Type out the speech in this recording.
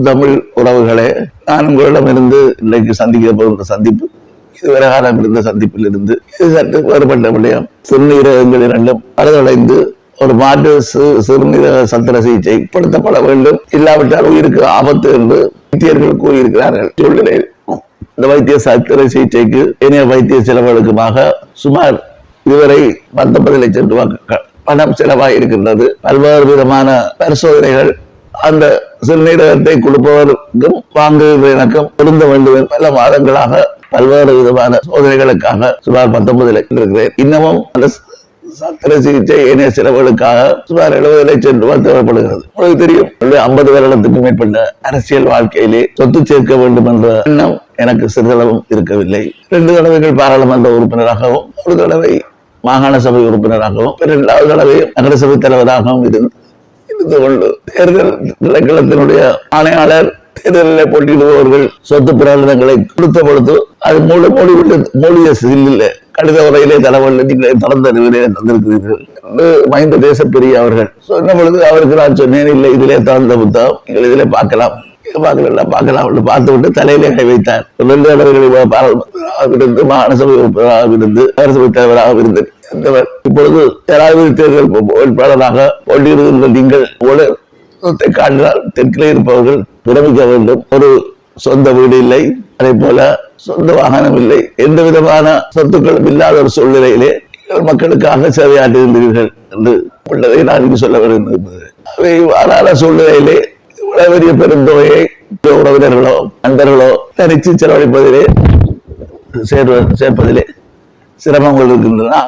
தமிழ் உறவுகளே, நான் உங்களிடமிருந்து இன்றைக்கு சந்திக்க போகின்ற சந்திப்பு இதுவரை காலம் இருந்த சந்திப்பில் இருந்து இது சற்று வேறுபட்ட விடயம். சிறுநீரகங்கள் இரண்டும் பழுதடைந்து ஒரு மாற்று சிறுநீரக சத்திர சிகிச்சை படுத்தப்பட வேண்டும், இல்லாவிட்டால் உயிருக்கு ஆபத்து என்று வைத்தியர்கள் கூறியிருக்கிறார்கள். சூழ்நிலையில் இந்த வைத்திய சத்திர சிகிச்சைக்கு இணைய வைத்திய செலவுகளுக்குமாக சுமார் இதுவரை 19 லட்சம் ரூபாய் பணம் செலவாக இருக்கின்றது. பல்வேறு விதமான பரிசோதனைகள் அந்த சிறுநீரகத்தை கொடுப்பவருக்கும் வாங்குகிற எனக்கும் பொருந்த வேண்டும். பல மாதங்களாக பல்வேறு விதமான சோதனைகளுக்காக சுமார் 19 லட்சம் இருக்கிறேன். இன்னமும் அந்த சத்திர சிகிச்சை இணைய செலவுகளுக்காக சுமார் 70 லட்சம் ரூபாய் தேவைப்படுகிறது. உங்களுக்கு தெரியும், 50 வருடத்துக்கு மேற்பட்ட அரசியல் வாழ்க்கையிலே சொத்து சேர்க்க வேண்டும் என்ற எண்ணம் எனக்கு சிறிதளவும் இருக்கவில்லை. 2 தடவைகள் பாராளுமன்ற உறுப்பினராகவும், ஒரு தடவை மாகாண சபை உறுப்பினராகவும், 2வது தடவை நகர சபை தலைவராகவும் இருந்து கொண்டு தேர்தல் திணைக்களத்தினுடைய ஆணையாளர் தேர்தலில் போட்டியிடுபவர்கள் சொத்து பிரகடனங்களை கொடுத்த பொழுது அது மூடிய சில்லில் கடித உரையிலே தளவல்ல நீங்கள் தளர்ந்த தந்திருக்கிறீர்கள் என்று மஹிந்த தேசப்பிரிய அவர்கள் சொன்ன பொழுது அவருக்கு நான் சொன்னேன், இல்லை இதிலே தளர்ந்த புத்தகம், நீங்கள் இதிலே பார்க்கலாம் பார்க்கலாம் பார்த்து விட்டு தலையிலே கை வைத்தார். 2 தடவைகளில் இருந்து மாகாண சபை உறுப்பினராக இருந்து நகர சபை தலைவராக இருந்து இப்பொழுது ஜனாதிபதி தேர்தல் வேட்பாளராக போட்டியிடுகின்ற நீங்கள் சொத்தை காட்டினால் தெற்கிலே இருப்பவர்கள் பிரமிக்க வேண்டும். ஒரு சொந்த வீடு இல்லை, அதே போல சொந்த வாகனம் இல்லை, எந்த விதமான சொத்துக்களும் இல்லாத ஒரு சூழ்நிலையிலே மக்களுக்காக சேவையாற்றுகின்றீர்கள் என்று உள்ளதை நான் இங்கு சொல்ல விரும்புகிறேன். அவை வாராத சூழ்நிலையிலே பெரிய பெருந்தொகையை உறவினர்களோ நண்பர்களோ தனிச்சு செலவழிப்பதிலே சேர்ப்பதிலே சிரமங்கள் இருக்கின்றன.